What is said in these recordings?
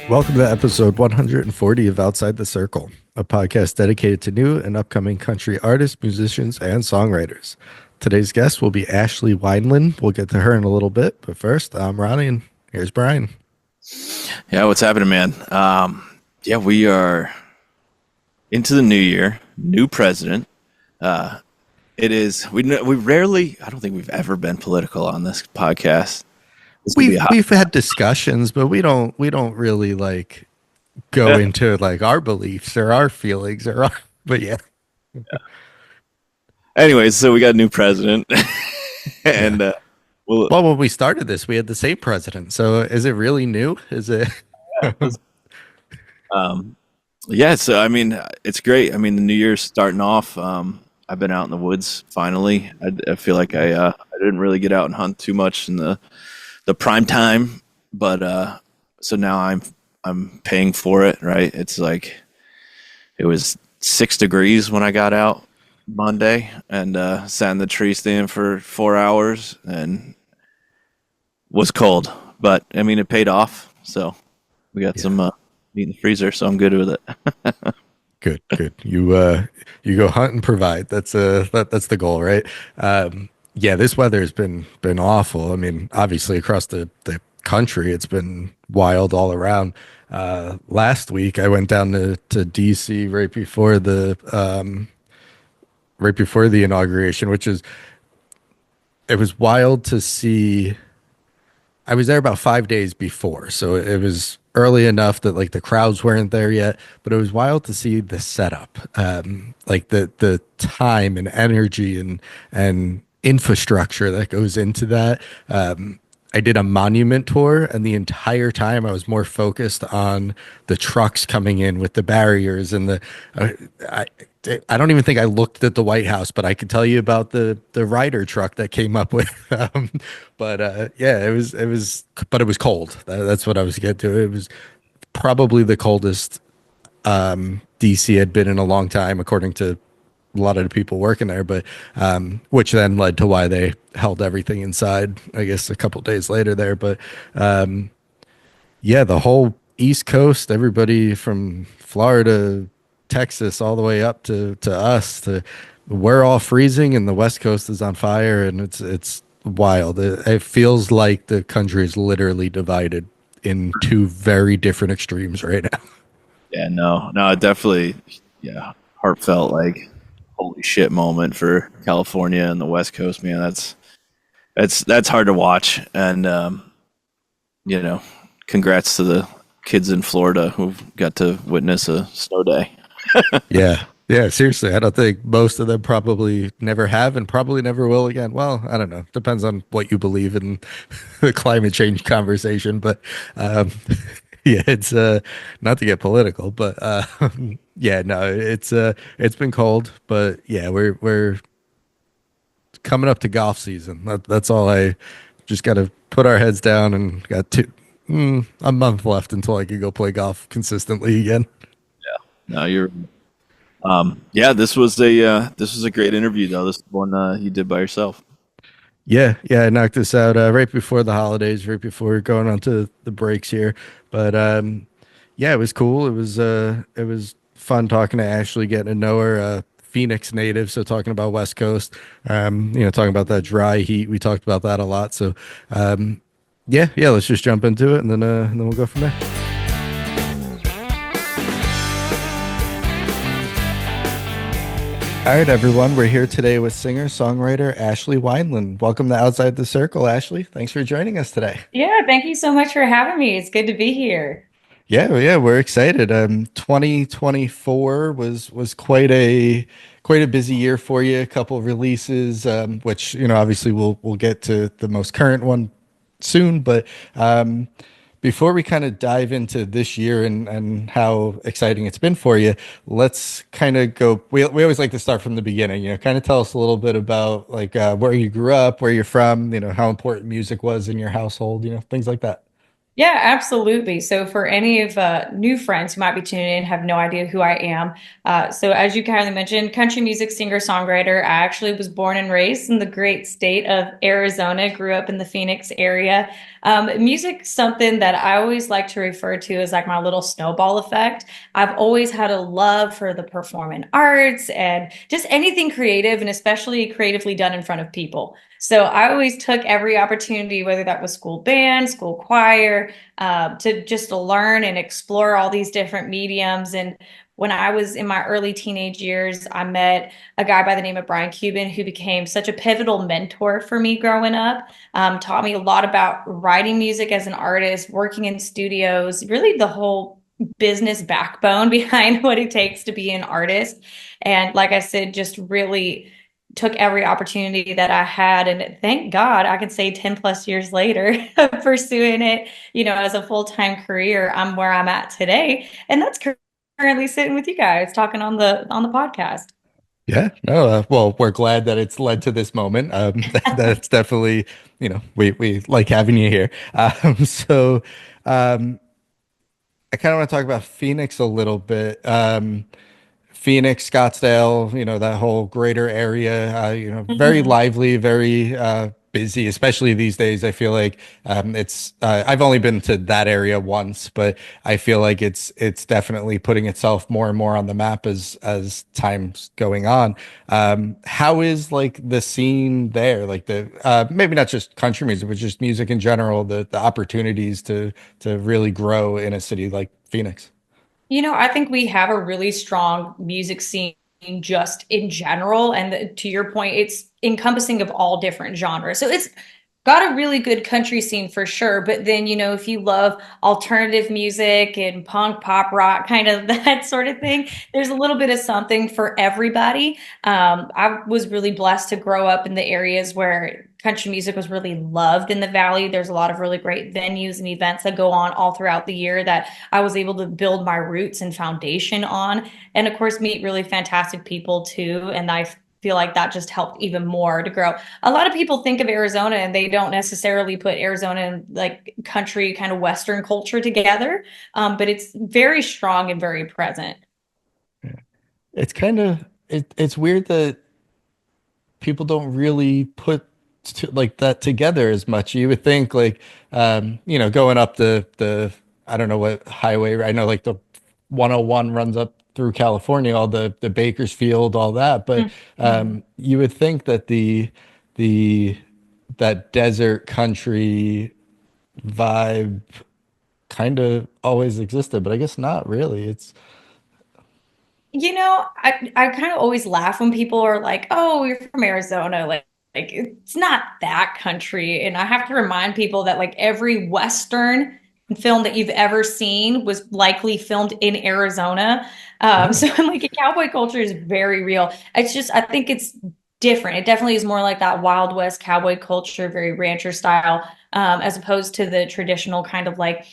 Welcome to episode 140 of Outside the Circle, a podcast dedicated to new and upcoming country artists, musicians, and songwriters. Today's guest will be Ashley Wineland. We'll get to her in a little bit, but first, I'm Ronnie, and here's Brian. Yeah, what's happening, man? We are into the new year, new president. It is we rarely. I don't think we've ever been political on this podcast. We've had discussions, but we don't really like go into like our beliefs or our feelings but yeah. Anyways, so we got a new president, and Well, when we started this, we had the same president. So is it really new? Is it? yeah. So I mean, it's great. I mean, the new year's starting off. I've been out in the woods finally. I feel like I didn't really get out and hunt too much in the prime time, but so now I'm paying for it, right? It's like it was 6 degrees when I got out Monday and sat in the tree stand for 4 hours and was cold, but I mean it paid off. So we got some meat in the freezer, so I'm good with it. Good. You go hunt and provide. That's the goal, right? Yeah, this weather has been awful. I mean, obviously across the country, it's been wild all around. Last week, I went down to DC right before the inauguration, it was wild to see. I was there about 5 days before, so it was early enough that like the crowds weren't there yet, but it was wild to see the setup, like the time and energy and infrastructure that goes into that. I did a monument tour, and the entire time I was more focused on the trucks coming in with the barriers and I don't even think I looked at the White House, but I could tell you about the Ryder truck that came up with. Yeah, but it was cold. That's what I was getting to. It was probably the coldest DC had been in a long time, according to a lot of the people working there, but which then led to why they held everything inside, I guess, a couple days later there. But yeah, the whole East Coast, everybody from Florida, Texas, all the way up to us, we're all freezing, and the West Coast is on fire, and it's wild. It feels like the country is literally divided in two very different extremes right now. Yeah, no, it definitely, yeah, heartfelt, like holy shit moment for California and the West Coast, man. That's hard to watch, and congrats to the kids in Florida who got to witness a snow day. Yeah, seriously, I don't think most of them probably never have and probably never will again. Well, I don't know. Depends on what you believe in the climate change conversation, but yeah, it's not to get political, but yeah, no, it's been cold, but yeah, we're coming up to golf season. That's all. I just got to put our heads down and got a month left until I can go play golf consistently again. No, you're. Yeah, this was a great interview though. This is one you did by yourself. Yeah, I knocked this out right before the holidays, right before going on to the breaks here. But yeah, it was cool. It was fun talking to Ashley, getting to know her. Phoenix native, so talking about West Coast, talking about that dry heat. We talked about that a lot. So yeah, let's just jump into it, and then we'll go from there. All right, everyone. We're here today with singer-songwriter Ashley Wineland. Welcome to Outside the Circle, Ashley. Thanks for joining us today. Yeah, thank you so much for having me. It's good to be here. Yeah, we're excited. 2024 was quite a busy year for you. A couple of releases, which obviously we'll get to the most current one soon. But before we kind of dive into this year and how exciting it's been for you, let's kind of go. We always like to start from the beginning. Kind of tell us a little bit about like where you grew up, where you're from. How important music was in your household. Things like that. Yeah, absolutely. So, for any of new friends who might be tuning in, have no idea who I am. So, as you kind of mentioned, country music singer songwriter. I actually was born and raised in the great state of Arizona. Grew up in the Phoenix area. Music, something that I always like to refer to as like my little snowball effect. I've always had a love for the performing arts and just anything creative, and especially creatively done in front of people. So I always took every opportunity, whether that was school band, school choir, to just learn and explore all these different mediums. And when I was in my early teenage years, I met a guy by the name of Brian Cuban, who became such a pivotal mentor for me growing up. Taught me a lot about writing music as an artist, working in studios, really the whole business backbone behind what it takes to be an artist. And like I said, just really took every opportunity that I had. And thank God I could say 10 plus years later, pursuing it, as a full-time career, I'm where I'm at today. And that's currently sitting with you guys talking on the podcast. Yeah, no, well, we're glad that it's led to this moment. That's definitely, we like having you here. So, um, I kind of want to talk about Phoenix a little bit. Phoenix, Scottsdale, that whole greater area, very Mhm. lively, very busy, especially these days. I feel like I've only been to that area once, but I feel like it's definitely putting itself more and more on the map as time's going on. How is like the scene there? Like the maybe not just country music, but just music in general, the opportunities to really grow in a city like Phoenix. I think we have a really strong music scene just in general. And to your point, it's encompassing of all different genres. So it's got a really good country scene for sure. But then, if you love alternative music and punk, pop, rock, kind of that sort of thing, there's a little bit of something for everybody. I was really blessed to grow up in the areas where country music was really loved in the Valley. There's a lot of really great venues and events that go on all throughout the year that I was able to build my roots and foundation on. And of course, meet really fantastic people too. And I feel like that just helped even more to grow. A lot of people think of Arizona and they don't necessarily put Arizona and like country kind of Western culture together, but it's very strong and very present. It's kind of it's weird that people don't really put like that together as much. You would think like going up the I don't know what highway. I know like the 101 runs up through California, all the Bakersfield, all that. But Mhm. you would think that the that desert country vibe kind of always existed, but I guess not really. It's I kind of always laugh when people are like, "Oh, you're from Arizona." Like it's not that country. And I have to remind people that like every Western film that you've ever seen was likely filmed in Arizona. oh, So I'm like, cowboy culture is very real. It's just, I think it's different. It definitely is more like that Wild West cowboy culture, very rancher style, as opposed to the traditional kind of like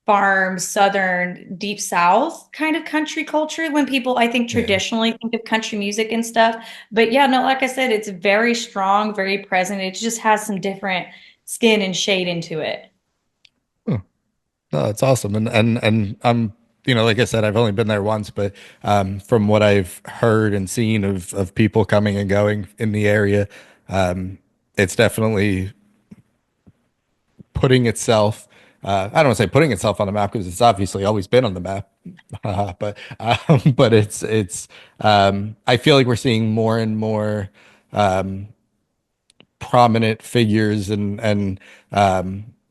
farm, southern, deep south kind of country culture when people, I think, yeah. traditionally think of country music and stuff. But yeah, no, like I said, it's very strong, very present. It just has some different skin and shade into it. Oh, no, it's awesome. And I'm like I said, I've only been there once, but from what I've heard and seen of people coming and going in the area, um, it's definitely putting itself. I don't want to say putting itself on the map because it's obviously always been on the map, but it's. I feel like we're seeing more and more prominent figures and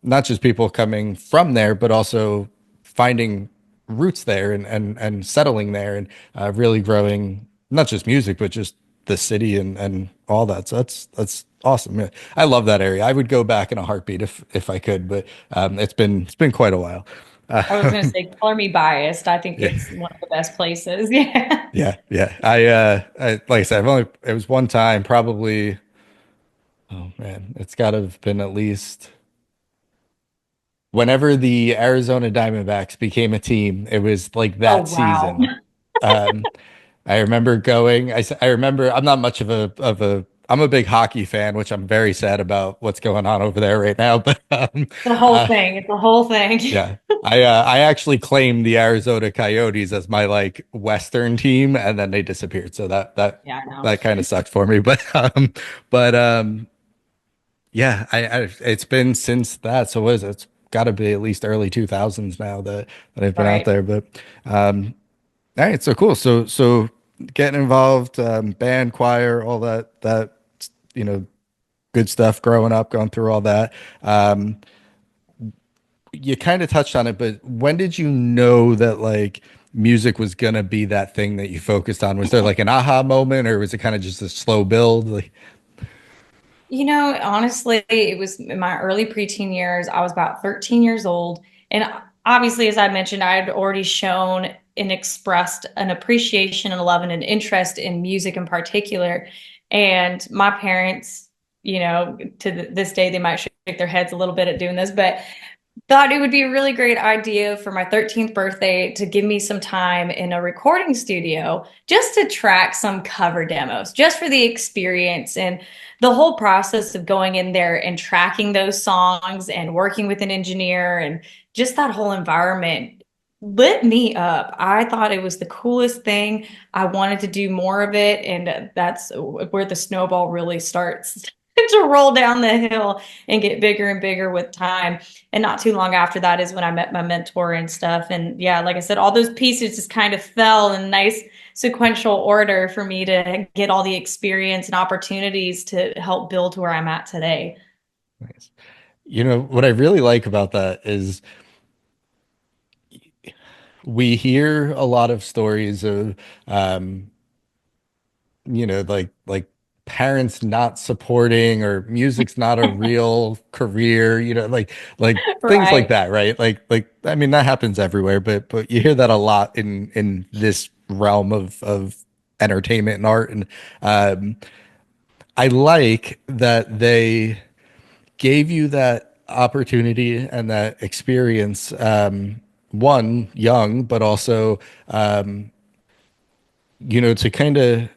not just people coming from there, but also finding roots there and settling there and really growing not just music, but just the city and all that. So that's awesome. Yeah, I love that area. I would go back in a heartbeat if I could, but it's been quite a while. I was going to say, color me biased. I think Yeah, it's one of the best places. Yeah. yeah. I like I said, it was one time, probably. Oh man, it's got to have been at least whenever the Arizona Diamondbacks became a team, it was like Oh, that wow. season. Um, I remember going. I remember. I'm not much of a I'm a big hockey fan, which I'm very sad about what's going on over there right now. But The whole uh, thing. It's the whole thing. yeah, I actually claimed the Arizona Coyotes as my like Western team, and then they disappeared. So Yeah, I know. that kind of sucked for me. But yeah, it's been since that. So what is it? It's got to be at least early 2000s now that I've been out Right. there. But all right, so cool. So getting involved, band, choir, all that you know good stuff. Growing up, going through all that. Um, you kind of touched on it, but when did you know that like music was gonna be that thing that you focused on? Was there like an aha moment, or was it kind of just a slow build? Like, Honestly, it was in my early preteen years. I was about 13 years old. And obviously, as I mentioned, I had already shown and expressed an appreciation and a love and an interest in music in particular. And my parents, to this day, they might shake their heads a little bit at doing this, but thought it would be a really great idea for my 13th birthday to give me some time in a recording studio just to track some cover demos, just for the experience and the whole process of going in there and tracking those songs and working with an engineer and just that whole environment lit me up. I thought it was the coolest thing. I wanted to do more of it, and that's where the snowball really starts to roll down the hill and get bigger and bigger with time. And not too long after that is when I met my mentor and stuff. And yeah, like I said, all those pieces just kind of fell in nice sequential order for me to get all the experience and opportunities to help build to where I'm at today. nice. What I really like about that is we hear a lot of stories of um, like parents not supporting or music's not a real career, like things like Right. that, right? Like I mean that happens everywhere, but you hear that a lot in this realm of entertainment and art. And um I like that they gave you that opportunity and that experience, one young, but also to kind of,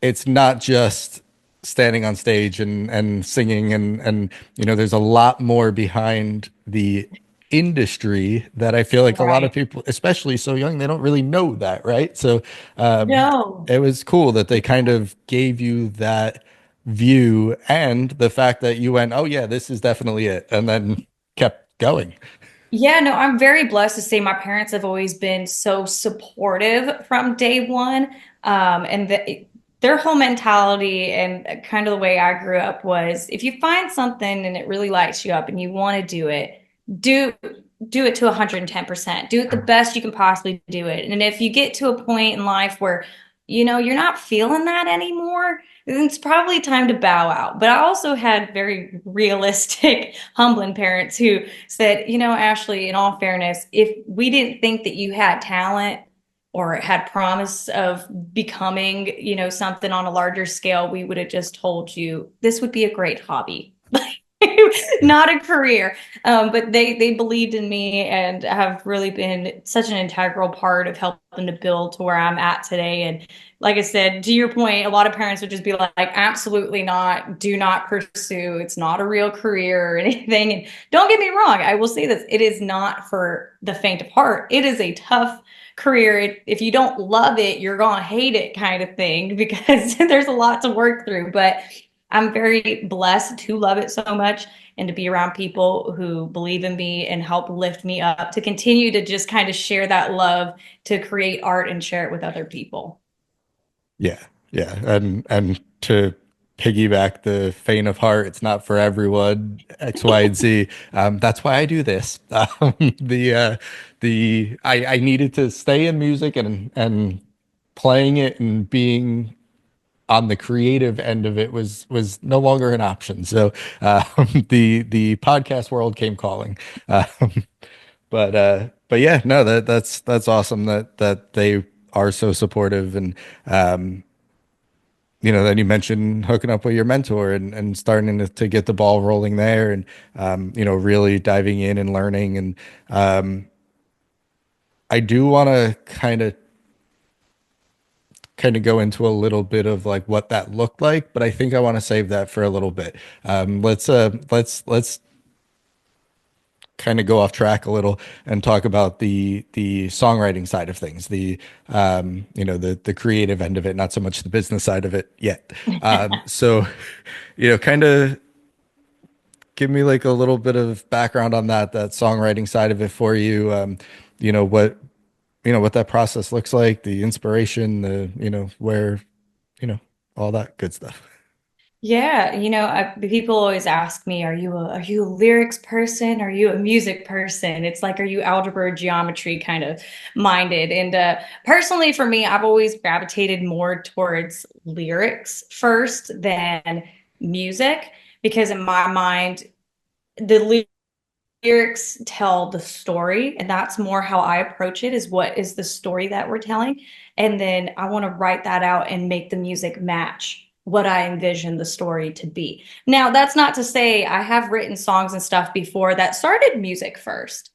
it's not just standing on stage and singing, and there's a lot more behind the industry that I feel like a lot of Right. people, especially so young, they don't really know that, right? So No. it was cool that they kind of gave you that view, and the fact that you went, oh yeah, this is definitely it, and then kept going. Yeah, no, I'm very blessed to say my parents have always been so supportive from day one. Their whole mentality and kind of the way I grew up was if you find something and it really lights you up and you want to do it, do do it to 110%. Do it the best you can possibly do it. And if you get to a point in life where you're not feeling that anymore, then it's probably time to bow out. But I also had very realistic, humbling parents who said, Ashley, in all fairness, if we didn't think that you had talent or had promise of becoming, something on a larger scale, we would have just told you this would be a great hobby. Not a career. But they believed in me and have really been such an integral part of helping to build to where I'm at today. And like I said, to your point, a lot of parents would just be like, absolutely not, do not pursue. It's not a real career or anything. And don't get me wrong, I will say this, it is not for the faint of heart. It is a tough career. If you don't love it, you're gonna hate it kind of thing because there's a lot to work through. But I'm very blessed to love it so much and to be around people who believe in me and help lift me up to continue to just kind of share that love to create art and share it with other people. Yeah, yeah, and to piggyback the faint of heart, it's not for everyone. X, Y, and Z. That's why I do this. I needed to stay in music and playing it and being on the creative end of it was no longer an option. So the podcast world came calling. Um, but yeah, no, that's awesome that they are so supportive. And um then you mentioned hooking up with your mentor and starting to get the ball rolling there, and really diving in and learning. And I do want to kind of kind of go into a little bit of like what that looked like, but I think I want to save that for a little bit. Let's kind of go off track a little and talk about the songwriting side of things, the creative end of it, not so much the business side of it yet. So kind of give me like a little bit of background on that songwriting side of it for you. You know what what that process looks like, the inspiration, the where you know all that good stuff. Yeah, people always ask me, are you a lyrics person? Are you a music person? It's like, are you algebra or geometry kind of minded? And personally, for me, I've always gravitated more towards lyrics first than music, because in my mind, the lyrics tell the story, and that's more how I approach it, is what is the story that we're telling, and then I want to write that out and make the music match what I envision the story to be. Now, that's not to say I have written songs and stuff before that started music first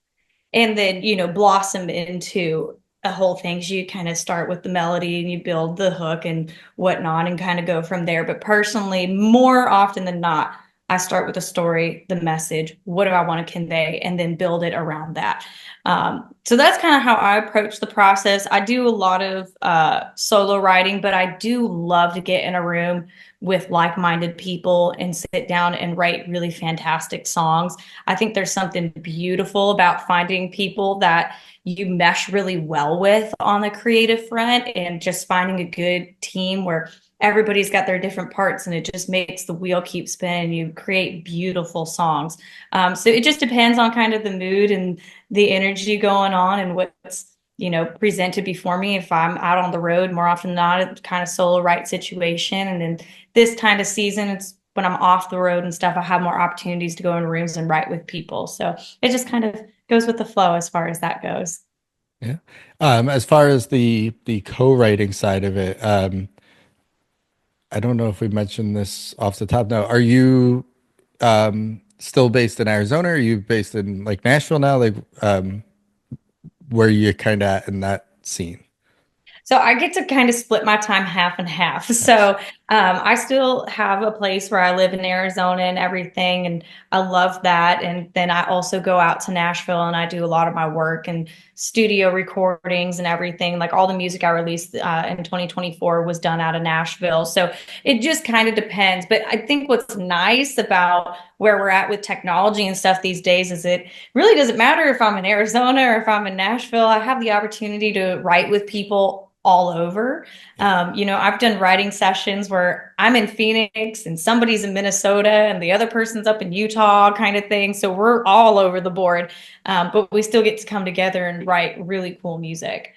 and then blossom into a whole thing. So you kind of start with the melody and you build the hook and whatnot and kind of go from there. But personally, more often than not, I start with the story, the message, what do I want to convey, and then build it around that. So that's kind of how I approach the process. I do a lot of solo writing, but I do love to get in a room with like-minded people and sit down and write really fantastic songs. I think there's something beautiful about finding people that you mesh really well with on the creative front, and just finding a good team where everybody's got their different parts and it just makes the wheel keep spinning. You create beautiful songs. So it just depends on kind of the mood and the energy going on and what's presented before me. If I'm out on the road, more often than not, it's kind of solo write situation. And then this kind of season, it's when I'm off the road and stuff, I have more opportunities to go in rooms and write with people. So it just kind of goes with the flow as far as that goes. Yeah. As far as the co-writing side of it, I don't know if we mentioned this off the top. Now, are you still based in Arizona? Or are you based in like Nashville now? Like, where you kind of at in that scene? So I get to kind of split my time half and half. So Nice. I still have a place where I live in Arizona and everything, and I love that. And then I also go out to Nashville and I do a lot of my work and studio recordings and everything. Like all the music I released in 2024 was done out of Nashville. So it just kind of depends. But I think what's nice about where we're at with technology and stuff these days is it really doesn't matter if I'm in Arizona or if I'm in Nashville. I have the opportunity to write with people all over. I've done writing sessions where I'm in Phoenix and somebody's in Minnesota and the other person's up in Utah, kind of thing. So we're all over the board, but we still get to come together and write really cool music.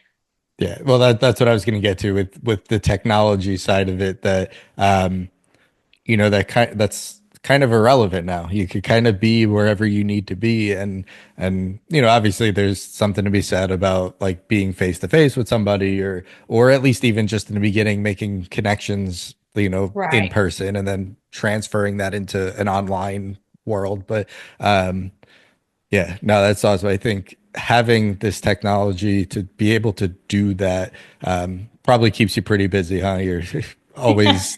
Yeah, well, that's what I was going to get to with the technology side of it. That that's kind of irrelevant now. You could kind of be wherever you need to be, and obviously there's something to be said about like being face to face with somebody, or at least even just in the beginning making connections, in Right. person, and then transferring that into an online world. But yeah, no, that's awesome. I think having this technology to be able to do that probably keeps you pretty busy, huh? You're always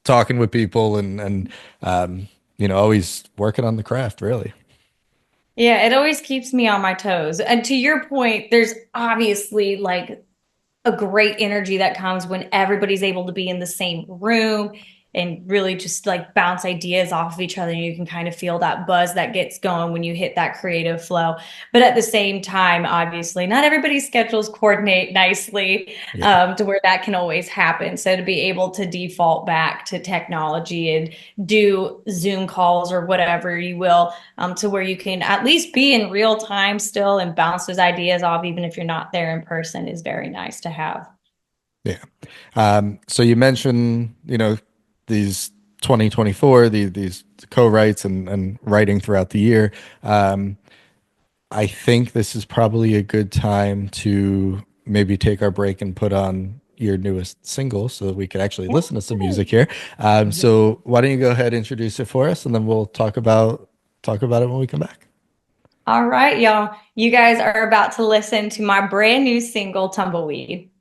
talking with people and always working on the craft, really. Yeah, it always keeps me on my toes. And to your point, there's obviously like a great energy that comes when everybody's able to be in the same room and really just like bounce ideas off of each other. You can kind of feel that buzz that gets going when you hit that creative flow. But at the same time, obviously, not everybody's schedules coordinate nicely Yeah. to where that can always happen. So to be able to default back to technology and do Zoom calls or whatever you will, to where you can at least be in real time still and bounce those ideas off, even if you're not there in person, is very nice to have. Yeah. So you mentioned, these 2024, these co-writes and writing throughout the year. Um, I think this is probably a good time to maybe take our break and put on your newest single so that we could actually listen to some music here. Yeah. So why don't you go ahead and introduce it for us, and then we'll talk about it when we come back. All right, y'all. You guys are about to listen to my brand new single, Tumbleweed.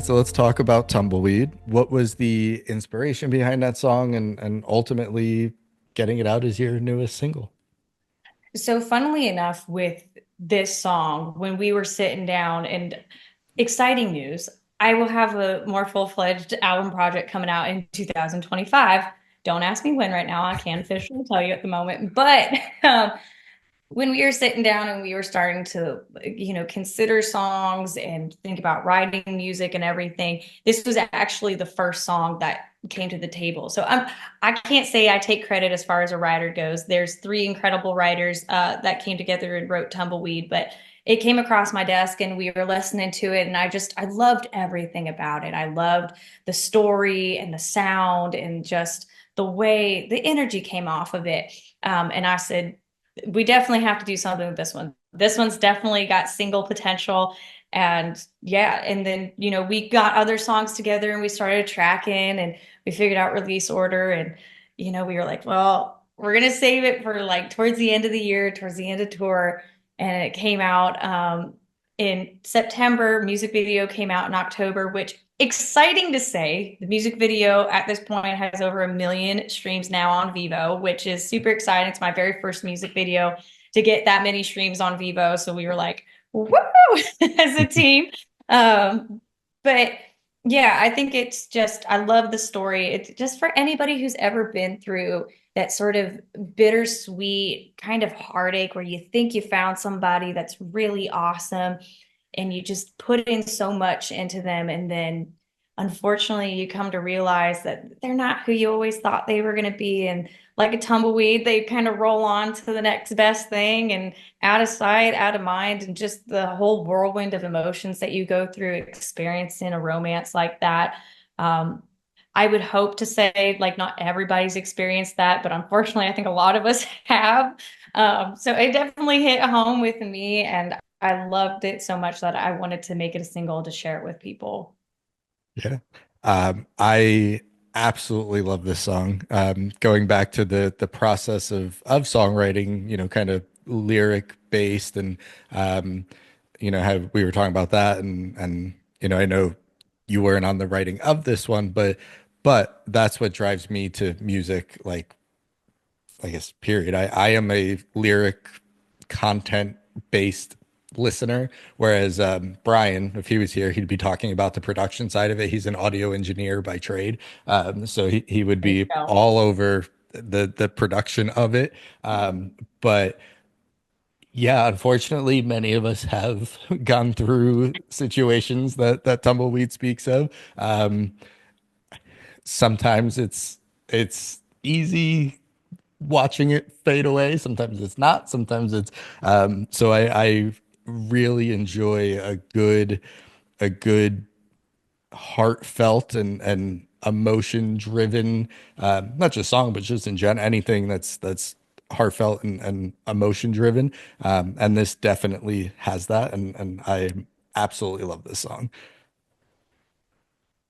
So let's talk about Tumbleweed. What was the inspiration behind that song and ultimately getting it out as your newest single? So, funnily enough, with this song, when we were sitting down, and exciting news, I will have a more full-fledged album project coming out in 2025. Don't ask me when right now. I can't officially tell you at the moment. But when we were sitting down and we were starting to, consider songs and think about writing music and everything, this was actually the first song that came to the table. So I can't say I take credit as far as a writer goes. There's three incredible writers that came together and wrote Tumbleweed, but it came across my desk and we were listening to it, and I loved everything about it. I loved the story and the sound and just the way the energy came off of it. And I said, we definitely have to do something with this one. This one's definitely got single potential. And yeah, and then, we got other songs together and we started tracking and we figured out release order. And, we were like, well, we're going to save it for like towards the end of the year, towards the end of tour. And it came out in September. Music video came out in October, which exciting to say. The music video at this point has over 1 million streams now on Vivo, which is super exciting. It's my very first music video to get that many streams on Vivo. So we were like, woo, as a team. But yeah, I think it's just, I love the story. It's just for anybody who's ever been through that sort of bittersweet kind of heartache where you think you found somebody that's really awesome and you just put in so much into them, and then unfortunately you come to realize that they're not who you always thought they were going to be, and like a tumbleweed they kind of roll on to the next best thing, and out of sight out of mind, and just the whole whirlwind of emotions that you go through experiencing a romance like that. I would hope to say like not everybody's experienced that, but unfortunately I think a lot of us have. So it definitely hit home with me, and I loved it so much that I wanted to make it a single to share it with people. Yeah. I absolutely love this song. Going back to the process of songwriting, kind of lyric based and how we were talking about that and I know you weren't on the writing of this one, but that's what drives me to music, like I guess period. I am a lyric content based listener, whereas Brian, if he was here, he'd be talking about the production side of it. He's an audio engineer by trade, so he would There you be go. all over the production of it. But yeah, unfortunately, many of us have gone through situations that Tumbleweed speaks of. Sometimes it's easy watching it fade away. Sometimes it's not. Sometimes it's so I really enjoy a good heartfelt and emotion driven not just song but just in general anything that's heartfelt and emotion driven, and this definitely has that, and I absolutely love this song.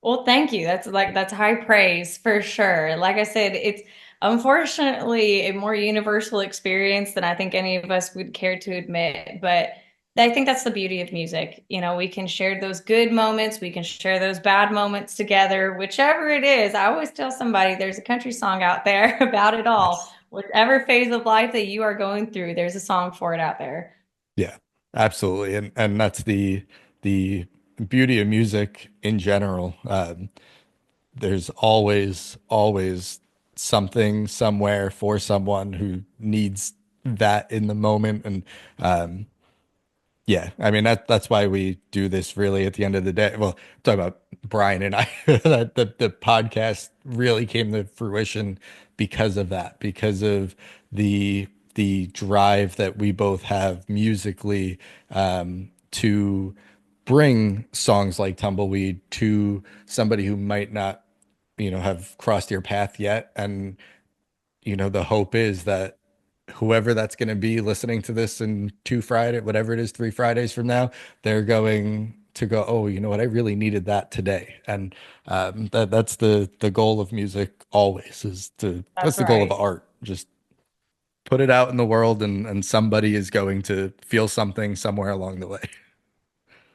Well, thank you. That's high praise for sure. Like I said, it's unfortunately a more universal experience than I think any of us would care to admit, but I think that's the beauty of music. We can share those good moments, we can share those bad moments together, whichever it is. I always tell somebody there's a country song out there about it all. Yes. Whichever phase of life that you are going through, there's a song for it out there. Yeah, absolutely. And that's the beauty of music in general. There's always something somewhere for someone who needs that in the moment. And yeah, I mean that's why we do this really at the end of the day. Well, talking about Brian and I, that the podcast really came to fruition because of that, because of the drive that we both have musically, to bring songs like Tumbleweed to somebody who might not, have crossed your path yet. And the hope is that whoever that's going to be listening to this in 2 Friday, whatever it is, 3 Fridays from now, they're going to go, oh, you know what? I really needed that today. And that's the goal of music always that's That's the goal of right. art. Just put it out in the world and somebody is going to feel something somewhere along the way.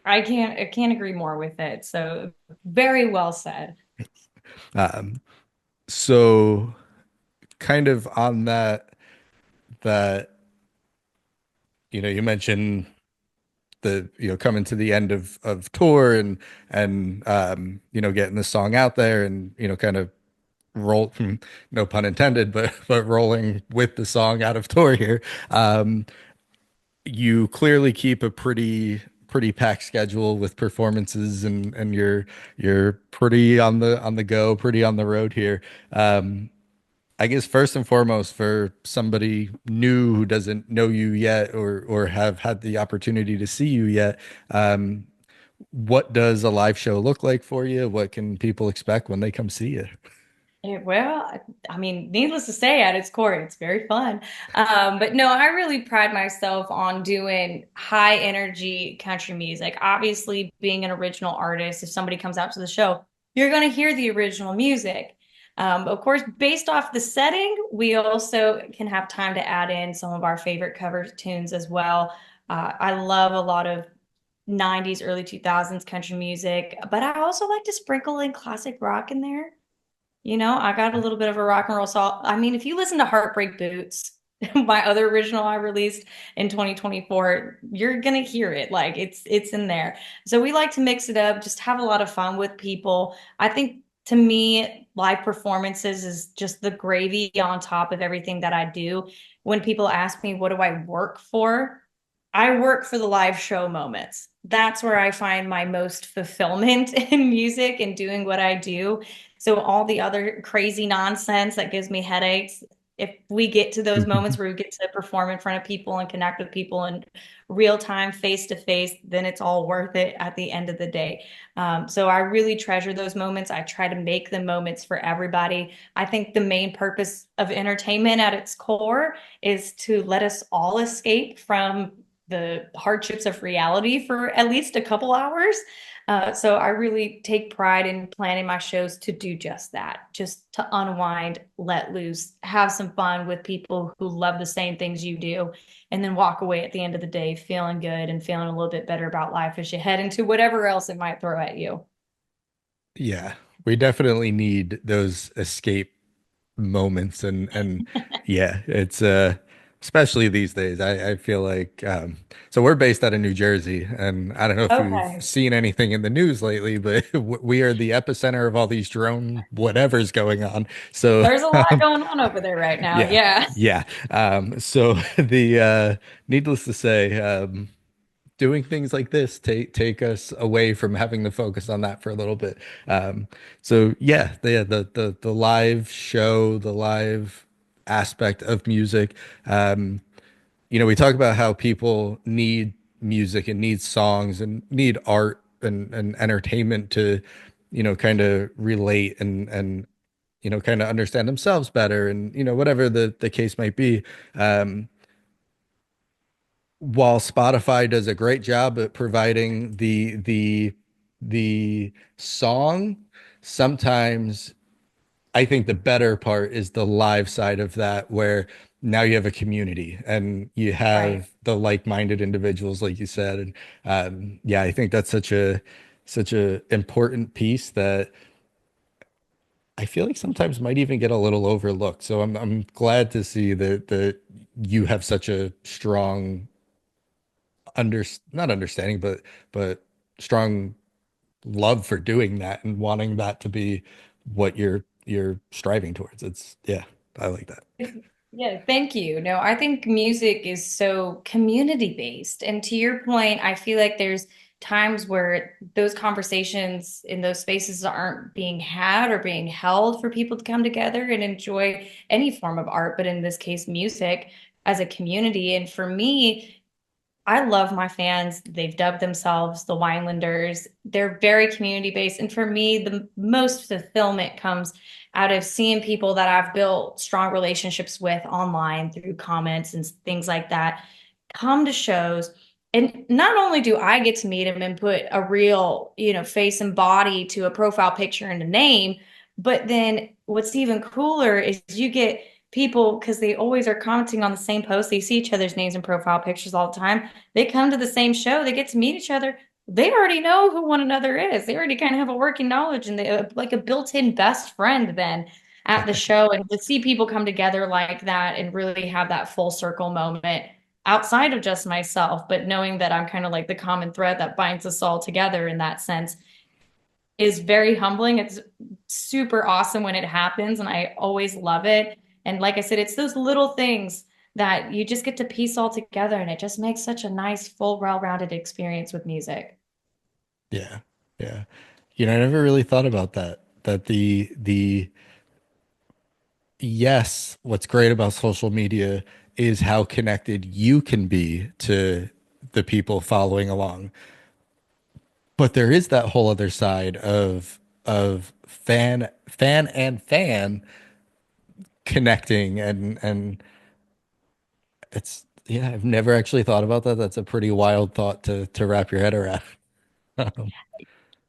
I can't agree more with it. So very well said. Um, so kind of on that, you mentioned coming to the end of tour and getting the song out there and kind of roll no pun intended, but rolling with the song out of tour here. Um, you clearly keep a pretty packed schedule with performances and you're pretty on the go, pretty on the road here. Um, I guess first and foremost, for somebody new who doesn't know you yet or have had the opportunity to see you yet, um, what does a live show look like for you? What can people expect when they come see you? Well, I mean, needless to say, at its core, it's very fun. But no, I really pride myself on doing high energy country music. Obviously, being an original artist, if somebody comes out to the show, you're going to hear the original music. Of course, based off the setting, we also can have time to add in some of our favorite cover tunes as well. I love a lot of 90s, early 2000s country music, but I also like to sprinkle in classic rock in there. I got a little bit of a rock and roll salt. I mean, if you listen to Heartbreak Boots, my other original I released in 2024, you're gonna hear it. Like it's in there. So we like to mix it up, just have a lot of fun with people. I think to me, live performances is just the gravy on top of everything that I do. When people ask me, what do I work for? I work for the live show moments. That's where I find my most fulfillment in music and doing what I do. So all the other crazy nonsense that gives me headaches, if we get to those moments where we get to perform in front of people and connect with people in real time, face to face, then it's all worth it at the end of the day. So I really treasure those moments. I try to make the moments for everybody. I think the main purpose of entertainment at its core is to let us all escape from the hardships of reality for at least a couple hours. So I really take pride in planning my shows to do just that, just to unwind, let loose, have some fun with people who love the same things you do, and then walk away at the end of the day feeling good and feeling a little bit better about life as you head into whatever else it might throw at you. Yeah, we definitely need those escape moments and yeah, it's especially these days. I feel like so we're based out of New Jersey, and I don't know if you've Okay. seen anything in the news lately, but we are the epicenter of all these drone whatever's going on. So There's a lot going on over there right now. yeah, Yeah. yeah. So the needless to say, doing things like this take us away from having to focus on that for a little bit. So yeah, the live show, the live aspect of music. We talk about how people need music and need songs and need art and entertainment to, kind of relate and kind of understand themselves better and whatever the case might be. Um, while Spotify does a great job at providing the song, sometimes I think the better part is the live side of that, where now you have a community and you Right. have the like-minded individuals, like you said. And yeah, I think that's such a important piece that I feel like sometimes might even get a little overlooked. So I'm glad to see that you have such a strong under not understanding, but strong love for doing that and wanting that to be what you're striving towards. It's yeah, I like that. Yeah, thank you. No, I think music is so community based. And to your point, I feel like there's times where those conversations in those spaces aren't being had or being held for people to come together and enjoy any form of art, but in this case, music as a community. And for me, I love my fans. They've dubbed themselves the Winelanders. They're very community based. And for me, the most fulfillment comes out of seeing people that I've built strong relationships with online through comments and things like that come to shows. And not only do I get to meet them and put a real, face and body to a profile picture and a name, but then what's even cooler is you get people because they always are commenting on the same post. They see each other's names and profile pictures all the time. They come to the same show, they get to meet each other. they already know who one another is. They already kind of have a working knowledge and they like a built-in best friend then at the show. And to see people come together like that and really have that full circle moment outside of just myself, but knowing that I'm kind of like the common thread that binds us all together in that sense is very humbling. It's super awesome when it happens, and I always love it. And like I said, it's those little things that you just get to piece all together, and it just makes such a nice, full, well-rounded experience with music. Yeah. Yeah. I never really thought about that. That the yes, what's great about social media is how connected you can be to the people following along. But there is that whole other side of fan connecting and it's yeah, I've never actually thought about that. That's a pretty wild thought to wrap your head around.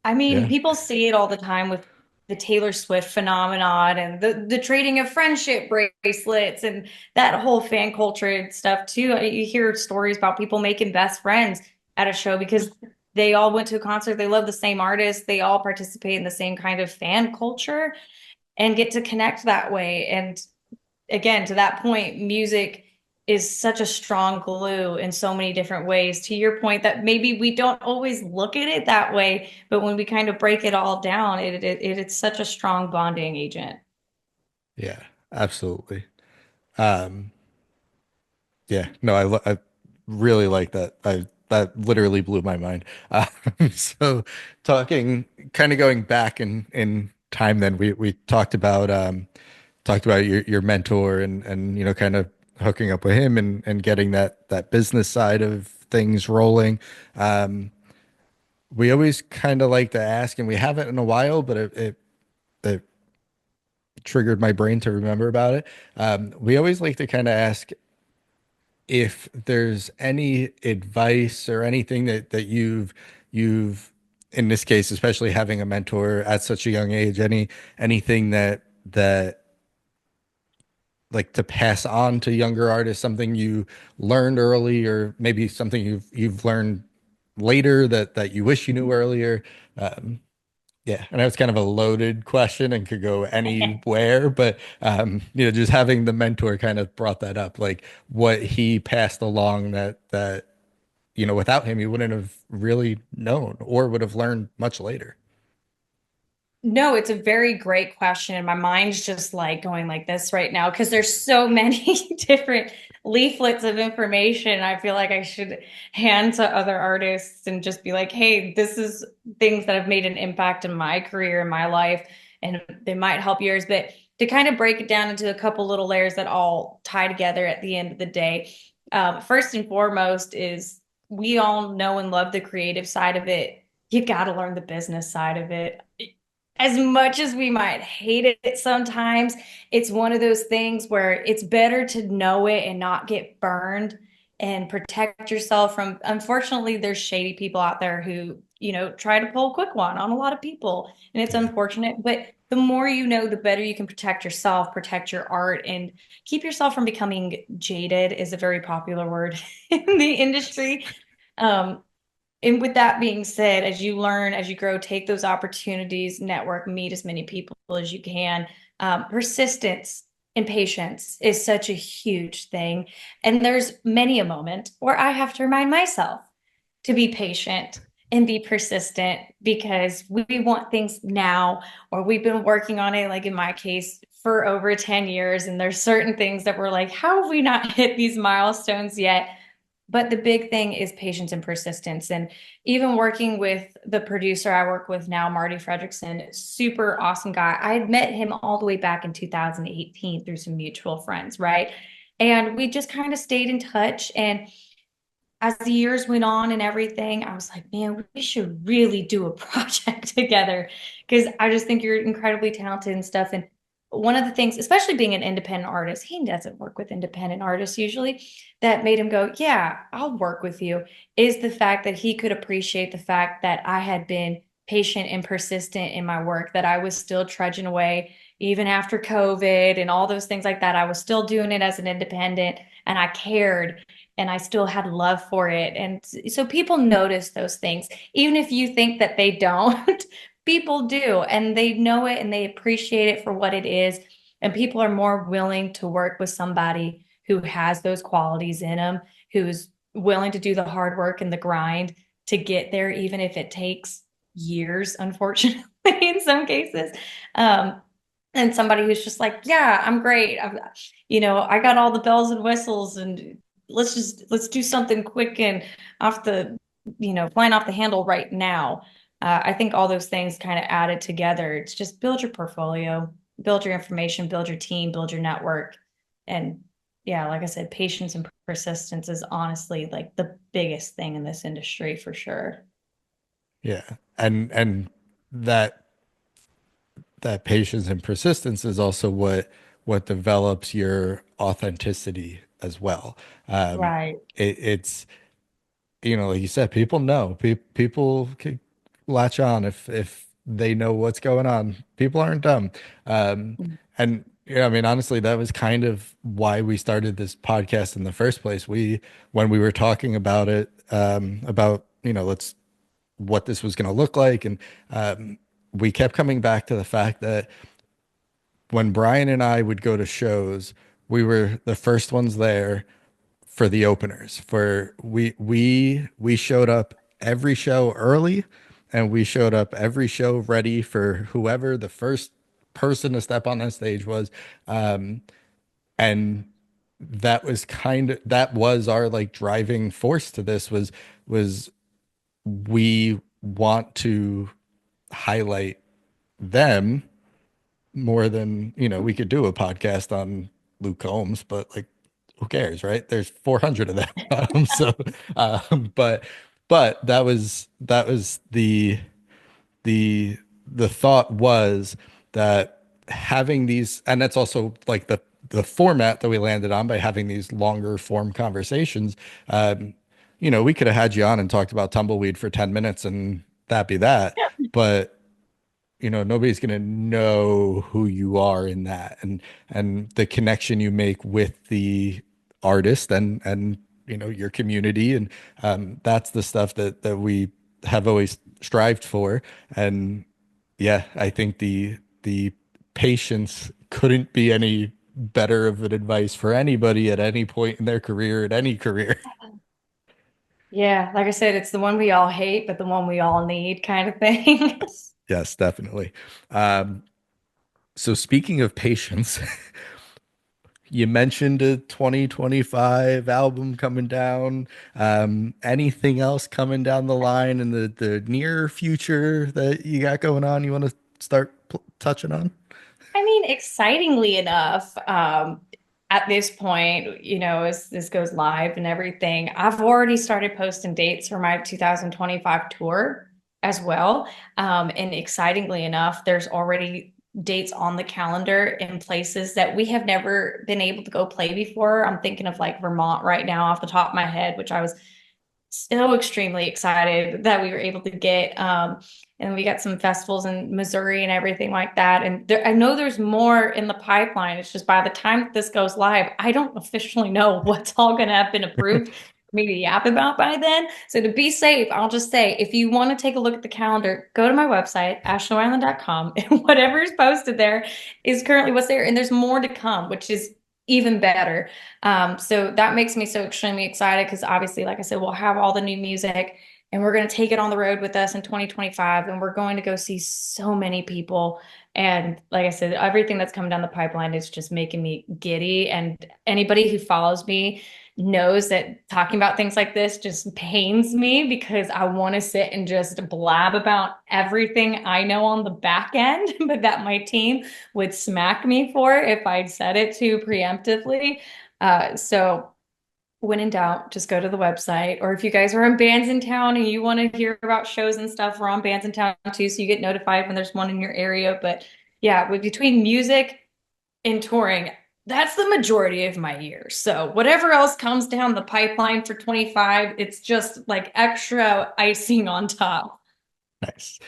I mean, Yeah. people see it all the time with the Taylor Swift phenomenon and the trading of friendship bracelets and that whole fan culture and stuff too. You hear stories about people making best friends at a show because they all went to a concert, they love the same artist, they all participate in the same kind of fan culture and get to connect that way. And again, to that point, music is such a strong glue in so many different ways. To your point, that maybe we don't always look at it that way, but when we kind of break it all down, it's such a strong bonding agent. Yeah, absolutely. Um, yeah, no, I really like that. That literally blew my mind. So talking, kind of going back in time, then we talked about your mentor and kind of hooking up with him and getting that business side of things rolling. Um, we always kind of like to ask, and we haven't in a while, but it triggered my brain to remember about it. We always like to kind of ask if there's any advice or anything that you've in this case, especially having a mentor at such a young age, anything that like to pass on to younger artists, something you learned early, or maybe something you've learned later that you wish you knew earlier. Um, yeah, I know it's kind of a loaded question and could go anywhere, but just having the mentor kind of brought that up, like what he passed along that without him you wouldn't have really known or would have learned much later. No, it's a very great question. And my mind's just like going like this right now because there's so many different leaflets of information. I feel like I should hand to other artists and just be like, hey, this is things that have made an impact in my career, in my life, and they might help yours. But to kind of break it down into a couple little layers that all tie together at the end of the day, first and foremost is we all know and love the creative side of it. You got to learn the business side of it as much as we might hate it sometimes, it's one of those things where it's better to know it and not get burned and protect yourself from, unfortunately, there's shady people out there who, try to pull a quick one on a lot of people. And it's Yeah. unfortunate, but the more you know, the better you can protect yourself, protect your art, and keep yourself from becoming jaded is a very popular word in the industry. Um, and with that being said, as you learn, as you grow, take those opportunities, network, meet as many people as you can. Persistence and patience is such a huge thing. And there's many a moment where I have to remind myself to be patient and be persistent because we want things now, or we've been working on it, like in my case, for over 10 years. And there's certain things that we're like, how have we not hit these milestones yet? But the big thing is patience and persistence. And even working with the producer I work with now, Marty Fredrickson, super awesome guy. I had met him all the way back in 2018 through some mutual friends, right? And we just kind of stayed in touch. And as the years went on and everything, I was like, man, we should really do a project together because I just think you're incredibly talented and stuff. And one of the things, especially being an independent artist, he doesn't work with independent artists usually, that made him go, yeah, I'll work with you, is the fact that he could appreciate the fact that I had been patient and persistent in my work, that I was still trudging away, even after COVID and all those things like that. I was still doing it as an independent and I cared and I still had love for it. And so people notice those things, even if you think that they don't, people do, and they know it and they appreciate it for what it is. And people are more willing to work with somebody who has those qualities in them, who's willing to do the hard work and the grind to get there, even if it takes years, unfortunately, in some cases. Um, and somebody who's just like, yeah, I'm great. I got all the bells and whistles, and let's do something quick and off the, flying off the handle right now. I think all those things kind of added together. It's just build your portfolio, build your information, build your team, build your network. And yeah, like I said, patience and persistence is honestly like the biggest thing in this industry for sure. Yeah. And that that patience and persistence is also what develops your authenticity as well. Right. It's like you said, people know. People can latch on if they know what's going on. People aren't dumb. And I mean, honestly, that was kind of why we started this podcast in the first place. When we were talking about it, about let's what this was going to look like, and we kept coming back to the fact that when Brian and I would go to shows, we were the first ones there for the openers. For we showed up every show early, and we showed up every show ready for whoever the first person to step on that stage was. And that was our like driving force to this was we want to highlight them more than we could do a podcast on Luke Combs, but like who cares, right? There's 400 of them. So but that was the thought was that having these, and that's also like the format that we landed on by having these longer form conversations. We could have had you on and talked about tumbleweed for 10 minutes and that be that, but nobody's going to know who you are in that, and the connection you make with the artist and your community, and that's the stuff that we have always strived for. And yeah, I think the patience couldn't be any better of an advice for anybody at any point in their career, at any career. Yeah, like I said, it's the one we all hate, but the one we all need kind of thing. Yes, definitely. Um, so speaking of patience, you mentioned a 2025 album coming down. Anything else coming down the line in the near future that you got going on you want to start touching on? I mean, excitingly enough, at this point, as this goes live and everything, I've already started posting dates for my 2025 tour as well. And excitingly enough, there's already dates on the calendar in places that we have never been able to go play before. I'm thinking of like Vermont right now off the top of my head, which I was so extremely excited that we were able to get. And we got some festivals in Missouri and everything like that. And I know there's more in the pipeline. It's just by the time that this goes live, I don't officially know what's all going to have been approved for me to yap about by then. So to be safe, I'll just say, if you want to take a look at the calendar, go to my website, ashlandwineland.com, and whatever is posted there is currently what's there. And there's more to come, which is even better. So that makes me so extremely excited because obviously, like I said, we'll have all the new music and we're going to take it on the road with us in 2025, and we're going to go see so many people. And like I said, everything that's coming down the pipeline is just making me giddy. And anybody who follows me knows that talking about things like this just pains me because I want to sit and just blab about everything I know on the back end, but that my team would smack me for if I'd said it too preemptively. So when in doubt, just go to the website. Or if you guys are in bands in town and you want to hear about shows and stuff, we're on Bands in Town too, so you get notified when there's one in your area. But yeah, between music and touring, that's the majority of my year. So whatever else comes down the pipeline for 25, it's just like extra icing on top. Nice.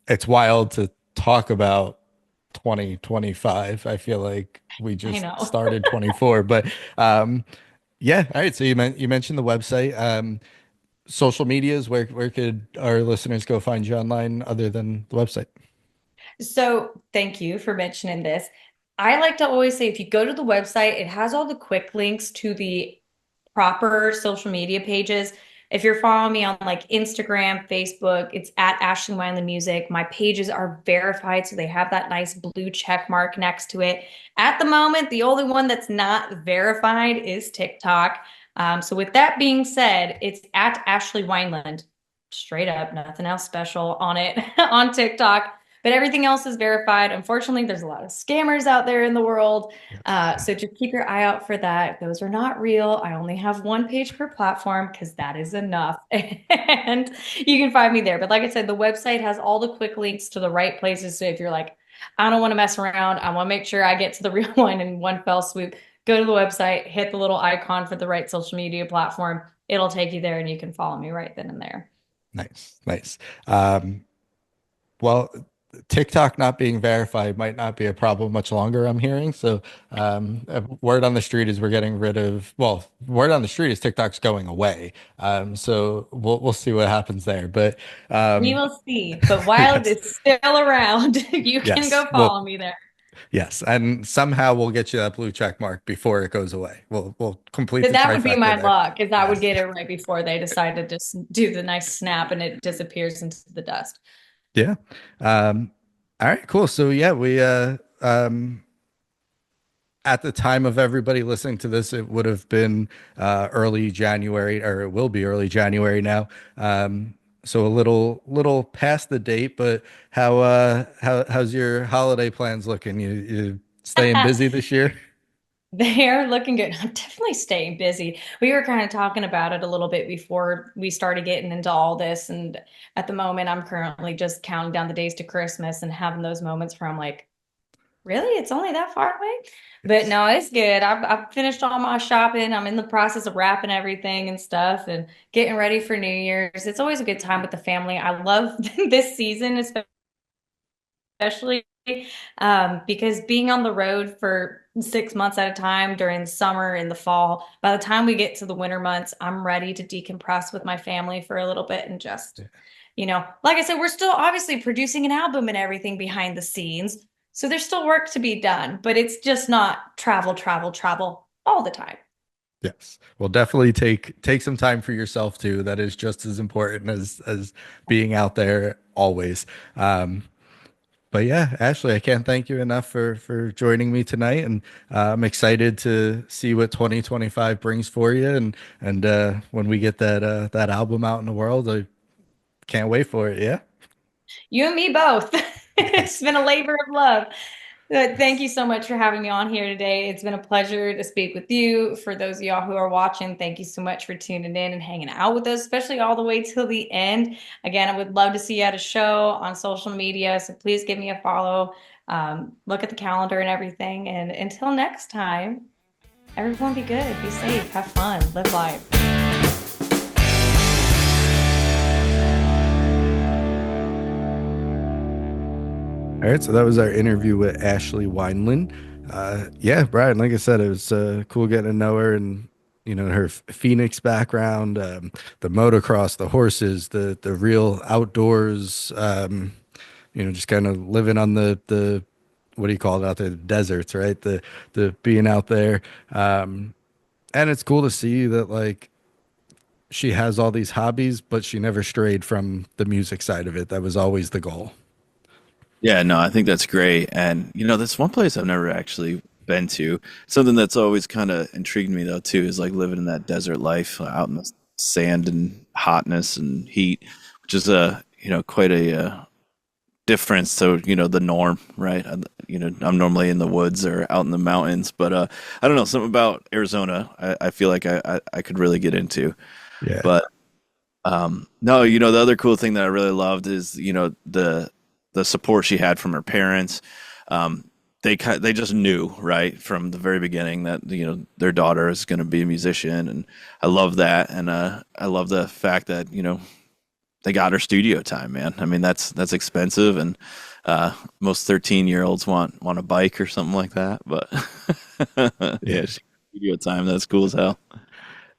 It's wild to talk about 2025. I feel like we I just know. started 24, but yeah. All right. So you mentioned the website, social medias. Where could our listeners go find you online other than the website? So thank you for mentioning this. I like to always say if you go to the website, it has all the quick links to the proper social media pages. If you're following me on like Instagram, Facebook, it's at Ashley Wineland Music. My pages are verified, so they have that nice blue check mark next to it. At the moment, the only one that's not verified is TikTok. So with that being said, it's at Ashley Wineland. Straight up, nothing else special on it on TikTok. But everything else is verified. Unfortunately, there's a lot of scammers out there in the world. So just keep your eye out for that. Those are not real. I only have one page per platform because that is enough. And you can find me there. But like I said, the website has all the quick links to the right places. So if you're like, I don't want to mess around, I want to make sure I get to the real one in one fell swoop, go to the website, hit the little icon for the right social media platform. It'll take you there and you can follow me right then and there. Nice, nice. Um, well, TikTok not being verified might not be a problem much longer, I'm hearing. So, word on the street is we're getting rid of, well, word on the street is TikTok's going away. So we'll see what happens there. But We um, will see. But while it yes, is still around, you can yes, go follow me there. yes, and somehow we'll get you that blue check mark before it goes away. We'll complete But the that would be trifecta my there. luck, is I would Yes. get it right before they decide to just do the nice snap and it disappears into the dust. Yeah. All right, cool. So yeah, we at the time of everybody listening to this, it would have been early January, or it will be early January now. So a little past the date, but how's your holiday plans looking? You staying busy this year? They are looking good. I'm definitely staying busy. We were kind of talking about it a little bit before we started getting into all this. And at the moment, I'm currently just counting down the days to Christmas and having those moments where I'm like, really? It's only that far away? But Yes. no, it's good. I've finished all my shopping. I'm in the process of wrapping everything and stuff and getting ready for New Year's. It's always a good time with the family. I love this season, especially because being on the road for 6 months at a time during the summer and the fall, by the time we get to the winter months, I'm ready to decompress with my family for a little bit and just, like I said, we're still obviously producing an album and everything behind the scenes. So there's still work to be done, but it's just not travel, travel, travel all the time. Yes. Well, definitely take some time for yourself too. That is just as important as being out there always. But yeah, Ashley, I can't thank you enough for joining me tonight, and I'm excited to see what 2025 brings for you, and when we get that album out in the world, I can't wait for it. Yeah. You and me both. It's Yes. been a labor of love. Thank you so much for having me on here today. It's been a pleasure to speak with you. For those of y'all who are watching, thank you so much for tuning in and hanging out with us, especially all the way till the end. Again, I would love to see you at a show on social media, so please give me a follow. Look at the calendar and everything. And until next time, everyone be good, be safe, have fun, live life. All right, so that was our interview with Ashley Wineland. Yeah, Brian, like I said, it was cool getting to know her, and her Phoenix background, the motocross, the horses, the real outdoors. Just kind of living on the what do you call it out there, the deserts, right? The being out there, and it's cool to see that like she has all these hobbies, but she never strayed from the music side of it. That was always the goal. Yeah, no, I think that's great. And that's one place I've never actually been to. Something that's always kind of intrigued me though too is like living in that desert life out in the sand and hotness and heat, which is quite a difference to the norm, right? I'm normally in the woods or out in the mountains, but I don't know, something about Arizona I feel like I could really get into. Yeah. But no, the other cool thing that I really loved is the support she had from her parents. They just knew right from the very beginning that their daughter is going to be a musician, and I love that, and I love the fact that they got her studio time, man. I mean, that's expensive, and most 13-year-olds want a bike or something like that. But yeah, studio time, that's cool as hell.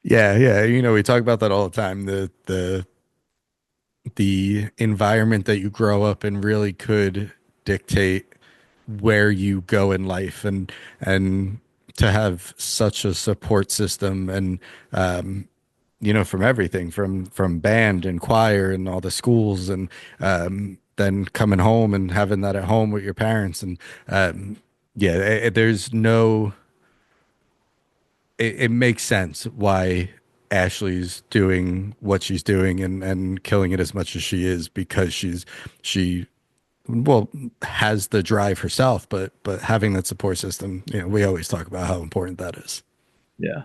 Yeah, yeah. You know, we talk about that all the time. The environment that you grow up in really could dictate where you go in life, and to have such a support system, and you know, from everything from band and choir and all the schools, and then coming home and having that at home with your parents, and yeah, there's no, it makes sense why Ashley's doing what she's doing, and killing it as much as she is, because she well has the drive herself, but having that support system, you know, we always talk about how important that is. Yeah.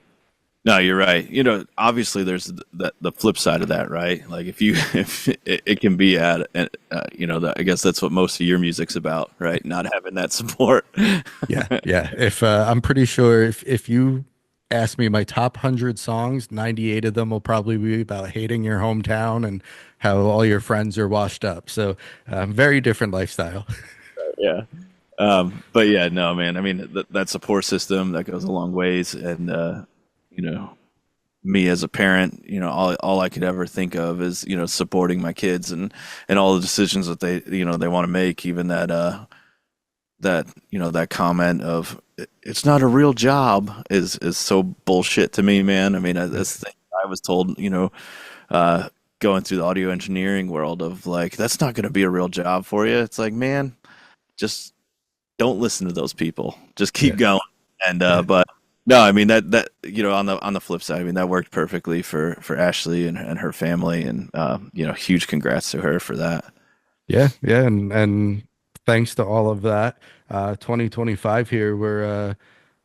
No, you're right. You know, obviously there's the flip side of that, right? Like if it can be you know, I guess that's what most of your music's about, right? Not having that support. Yeah, yeah. If I'm pretty sure if you ask me my top 100 songs, 98 of them will probably be about hating your hometown and how all your friends are washed up. So very different lifestyle. Yeah. But yeah, no, man. I mean, that support system, that goes a long ways, and you know, me as a parent, you know, all I could ever think of is, you know, supporting my kids and all the decisions that they, you know, they want to make. Even that you know, that comment of it's not a real job is so bullshit to me, man. I mean, that's the thing I was told, you know, going through the audio engineering world, of like, that's not going to be a real job for you. It's like, man, just don't listen to those people. Just keep going. And but no, I mean, that you know, on the flip side, I mean, that worked perfectly for Ashley and her family, and you know, huge congrats to her for that. Yeah, yeah, and thanks to all of that, 2025 here, where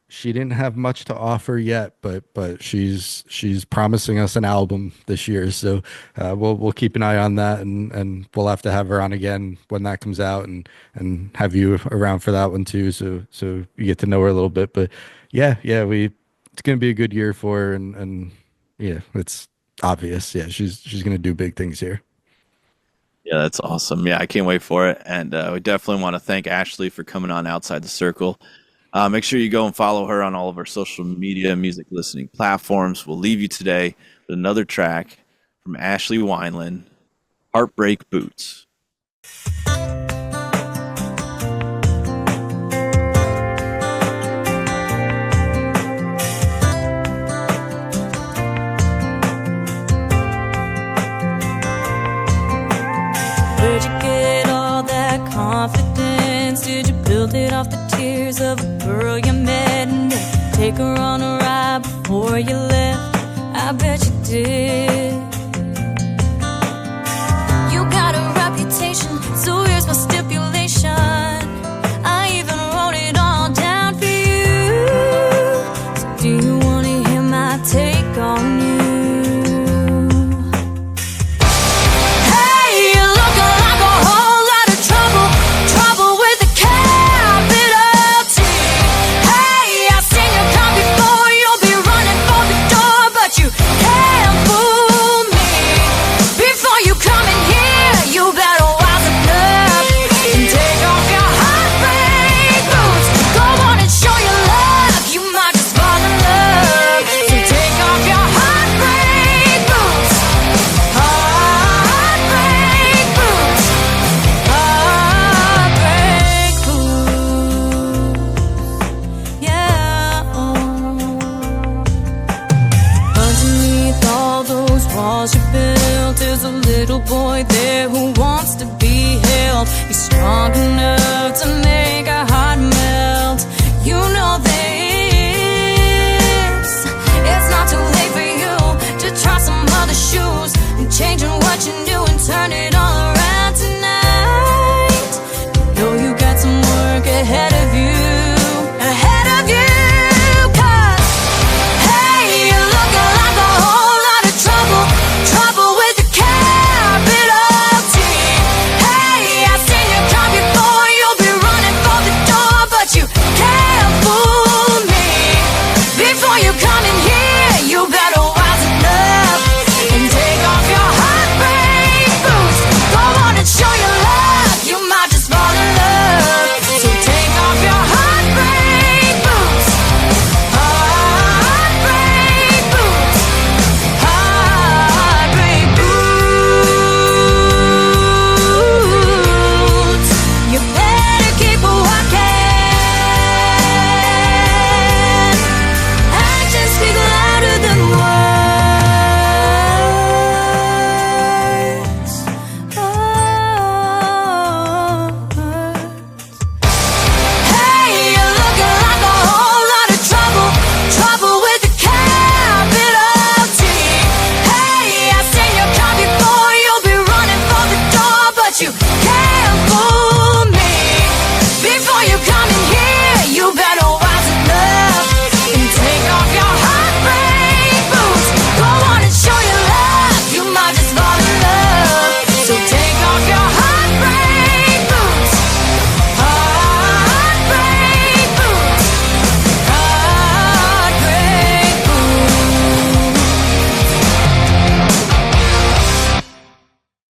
she didn't have much to offer yet, but she's promising us an album this year. So we'll keep an eye on that, and we'll have to have her on again when that comes out, and have you around for that one too. So you get to know her a little bit. But yeah, it's gonna be a good year for her, and yeah, it's obvious. Yeah, she's gonna do big things here. Yeah, that's awesome. Yeah, I can't wait for it. And we definitely want to thank Ashley for coming on Outside the Circle. Make sure you go and follow her on all of our social media, music listening platforms. We'll leave you today with another track from Ashley Wineland, Heartbreak Boots. Where'd you get all that confidence? Did you build it off the tears of a girl you met and then take her on a ride before you left? I bet you did. You got a reputation, so here's my stipulation. I even wrote it all down for you. So do you want to hear my take on you? Walls you built, there's a little boy there who wants to be held. He's strong enough to make